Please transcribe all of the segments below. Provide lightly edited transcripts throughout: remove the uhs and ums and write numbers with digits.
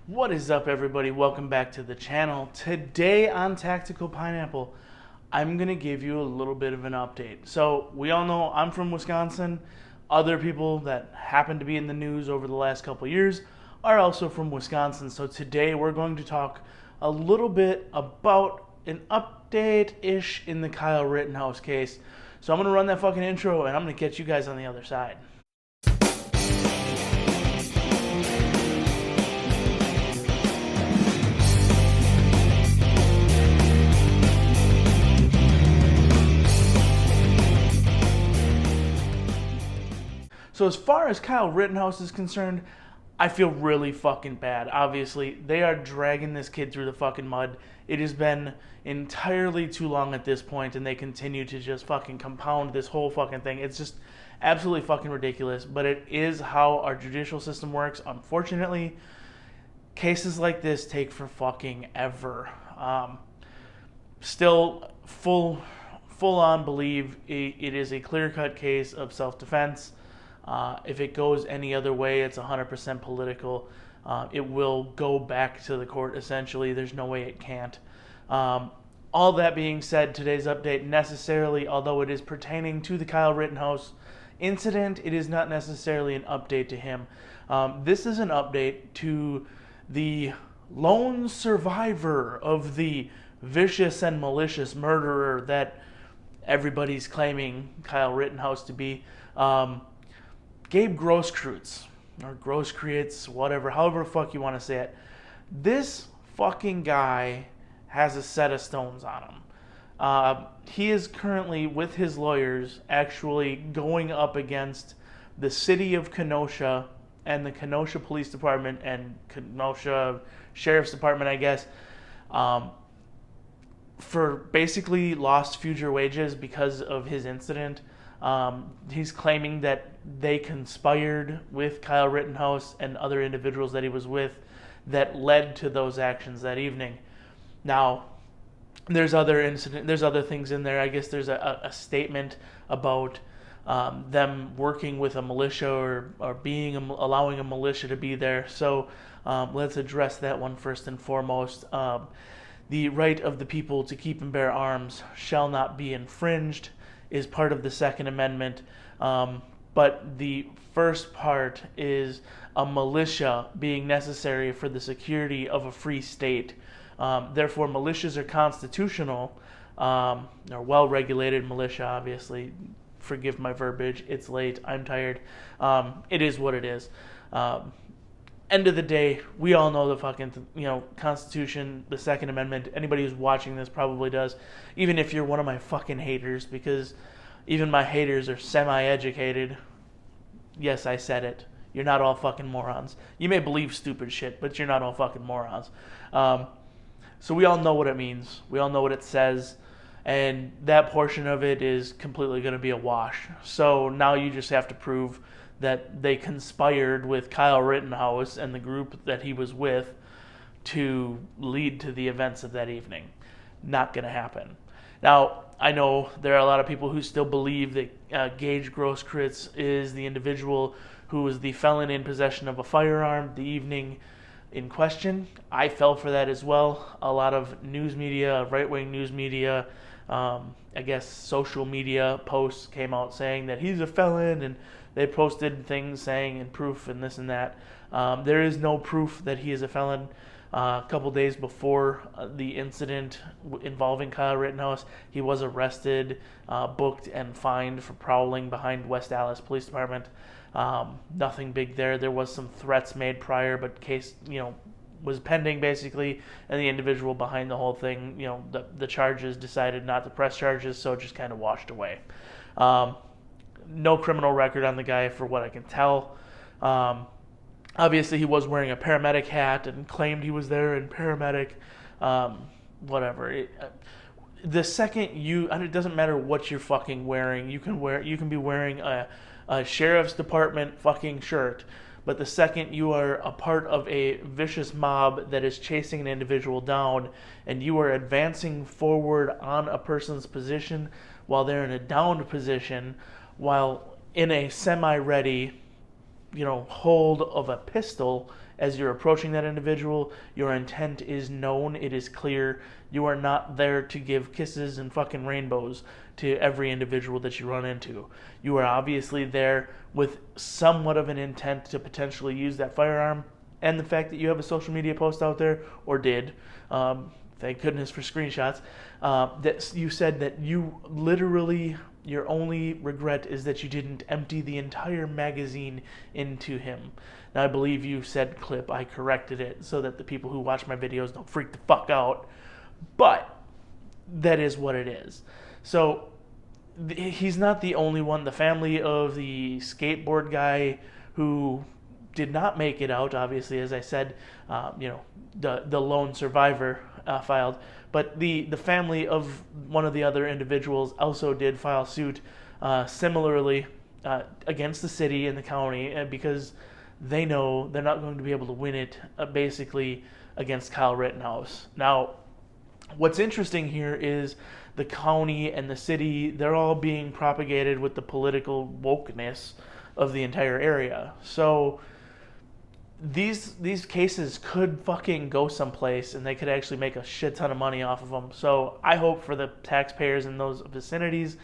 What is up, everybody? Welcome back to the channel. Today on Tactical Pineapple, I'm going to give you a little bit of an update. So, we all know I'm from Wisconsin. Other people that happen to be in the news over the last couple years are also from Wisconsin. So, today we're going to talk a little bit about an update-ish in the Kyle Rittenhouse case. So, I'm going to run that fucking intro and I'm going to catch you guys on the other side. So as far as Kyle Rittenhouse is concerned, I feel really fucking bad. Obviously, they are dragging this kid through the fucking mud. It has been entirely too long at this point, and they continue to just fucking compound this whole fucking thing. It's just absolutely fucking ridiculous, but it is how our judicial system works. Unfortunately, cases like this take for fucking ever. Still full on believe it is a clear-cut case of self-defense. If it goes any other way, it's 100% political. It will go back to the court, essentially. There's no way it can't. All that being said, today's update necessarily, although it is pertaining to the Kyle Rittenhouse incident, it is not necessarily an update to him. This is an update to the lone survivor of the vicious and malicious murderer that everybody's claiming Kyle Rittenhouse to be. Gabe Grosskreutz, or Grosskreutz, whatever, however the fuck you want to say it. This fucking guy has a set of stones on him. He is currently, with his lawyers, actually going up against the city of Kenosha and the Kenosha Police Department and Kenosha Sheriff's Department, I guess, for basically lost future wages because of his incident. He's claiming that they conspired with Kyle Rittenhouse and other individuals that he was with that led to those actions that evening. Now, there's other things in there. I guess there's a statement about them working with a militia or allowing a militia to be there. So let's address that one first and foremost. The right of the people to keep and bear arms shall not be infringed is part of the Second Amendment, but the first part is a militia being necessary for the security of a free state. Therefore, militias are constitutional, or well-regulated militia, obviously. Forgive my verbiage, it's late, I'm tired. It is what it is. End of the day, we all know the fucking, Constitution, the Second Amendment. Anybody who's watching this probably does, even if you're one of my fucking haters, because even my haters are semi-educated. Yes, I said it. You're not all fucking morons. You may believe stupid shit, but you're not all fucking morons. So we all know what it means. We all know what it says. And that portion of it is completely going to be a wash. So now you just have to prove that they conspired with Kyle Rittenhouse and the group that he was with to lead to the events of that evening. Not going to happen. Now, I know there are a lot of people who still believe that Gage Grosskreutz is the individual who was the felon in possession of a firearm the evening in question. I fell for that as well. A lot of news media, right-wing news media, I guess social media posts came out saying that he's a felon, and they posted things saying and proof and this and that. There is no proof that he is a felon. A couple days before the incident involving Kyle Rittenhouse, he was arrested, booked, and fined for prowling behind West Allis Police Department. Nothing big there. There was some threats made prior, but case was pending basically, and the individual behind the whole thing, the charges decided not to press charges, so it just kind of washed away. No criminal record on the guy, for what I can tell. Obviously, he was wearing a paramedic hat and claimed he was there in paramedic. Whatever. The second it doesn't matter what you're fucking wearing. You can be wearing a sheriff's department fucking shirt, but the second you are a part of a vicious mob that is chasing an individual down, and you are advancing forward on a person's position while they're in a downed position, while in a semi-ready, hold of a pistol as you're approaching that individual, your intent is known, it is clear. You are not there to give kisses and fucking rainbows to every individual that you run into. You are obviously there with somewhat of an intent to potentially use that firearm, and the fact that you have a social media post out there, or did, thank goodness for screenshots, that you said that you literally, your only regret is that you didn't empty the entire magazine into him. Now, I believe you said clip. I corrected it so that the people who watch my videos don't freak the fuck out. But that is what it is. So he's not the only one. The family of the skateboard guy who did not make it out, obviously, as I said, the lone survivor filed. But the family of one of the other individuals also did file suit similarly against the city and the county because they know they're not going to be able to win it basically against Kyle Rittenhouse. Now, what's interesting here is the county and the city, they're all being propagated with the political wokeness of the entire area. So these cases could fucking go someplace and they could actually make a shit ton of money off of them. So I hope for the taxpayers in those vicinities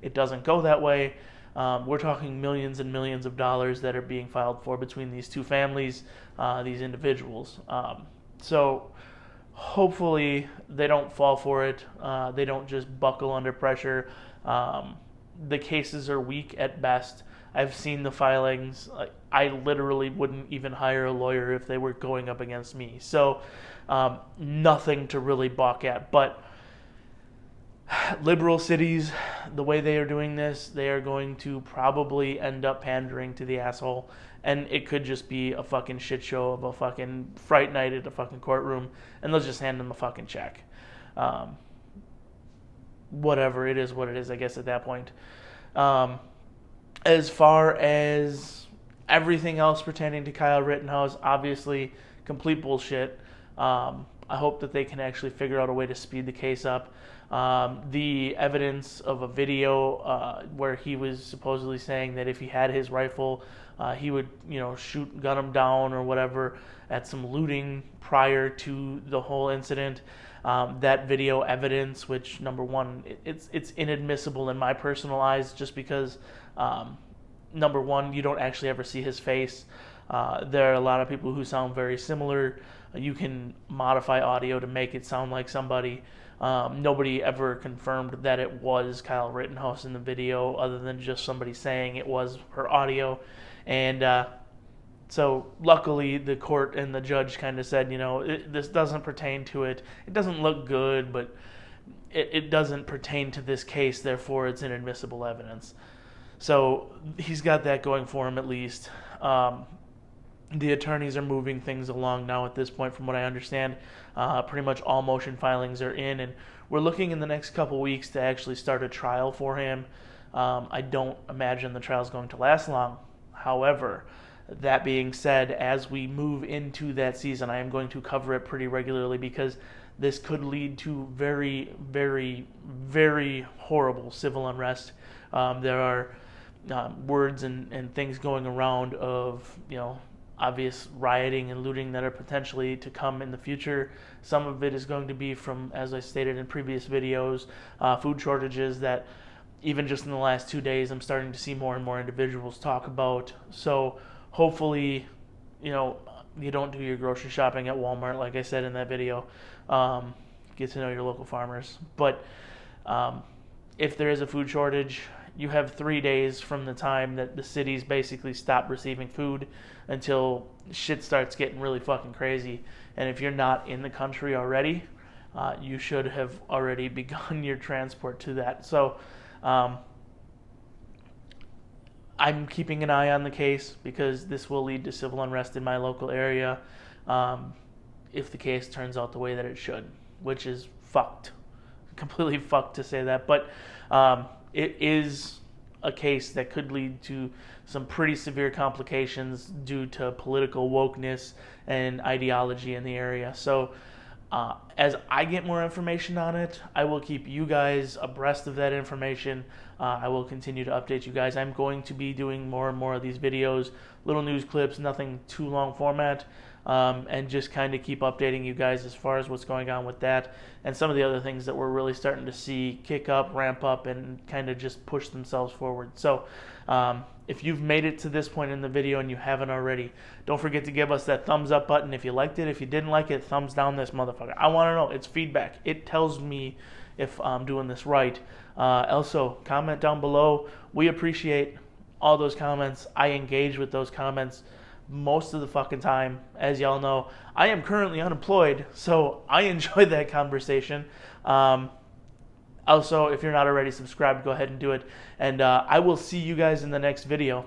it doesn't go that way. We're talking millions and millions of dollars that are being filed for between these two families, these individuals. So hopefully they don't fall for it. They don't just buckle under pressure. The cases are weak at best. I've seen the filings. I literally wouldn't even hire a lawyer if they were going up against me. So nothing to really balk at. But liberal cities, the way they are doing this, they are going to probably end up pandering to the asshole. And it could just be a fucking shit show of a fucking fright night at a fucking courtroom. And they'll just hand them a fucking check. Whatever, it is what it is, I guess, at that point. As far as everything else pertaining to Kyle Rittenhouse, obviously, complete bullshit. I hope that they can actually figure out a way to speed the case up. The evidence of a video where he was supposedly saying that if he had his rifle, he would, gun him down or whatever at some looting prior to the whole incident. That video evidence, which, number one, it's inadmissible in my personal eyes just because, number one, you don't actually ever see his face. There are a lot of people who sound very similar. You can modify audio to make it sound like somebody. Nobody ever confirmed that it was Kyle Rittenhouse in the video other than just somebody saying it was her audio. And so luckily the court and the judge kind of said, this doesn't pertain to it. It doesn't look good, but it doesn't pertain to this case, therefore it's inadmissible evidence. So he's got that going for him at least. The attorneys are moving things along now at this point, from what I understand. Pretty much all motion filings are in, and we're looking in the next couple weeks to actually start a trial for him. I don't imagine the trial is going to last long. However, that being said, as we move into that season, I am going to cover it pretty regularly because this could lead to very, very, very horrible civil unrest. There are words and things going around of, obvious rioting and looting that are potentially to come in the future. Some of it is going to be from, as I stated in previous videos, food shortages that even just in the last 2 days I'm starting to see more and more individuals talk about. So hopefully, you don't do your grocery shopping at Walmart, like I said in that video. Get to know your local farmers. But if there is a food shortage, you have 3 days from the time that the cities basically stop receiving food until shit starts getting really fucking crazy. And if you're not in the country already, you should have already begun your transport to that. So I'm keeping an eye on the case because this will lead to civil unrest in my local area if the case turns out the way that it should, which is fucked. Completely fucked to say that. But it is a case that could lead to some pretty severe complications due to political wokeness and ideology in the area. So as I get more information on it, I will keep you guys abreast of that information. I will continue to update you guys. I'm going to be doing more and more of these videos, little news clips, nothing too long format. and just kind of keep updating you guys as far as what's going on with that and some of the other things that we're really starting to see kick up, ramp up, and kind of just push themselves forward. So if you've made it to this point in the video and you haven't already, don't forget to give us that thumbs up button if you liked it. If you didn't like it, thumbs down this motherfucker. I want to know. It's feedback. It tells me if I'm doing this right. Also, comment down below. We appreciate all those comments. I engage with those comments most of the fucking time. As y'all know, I am currently unemployed, so I enjoy that conversation. Also, if you're not already subscribed, go ahead and do it. And I will see you guys in the next video.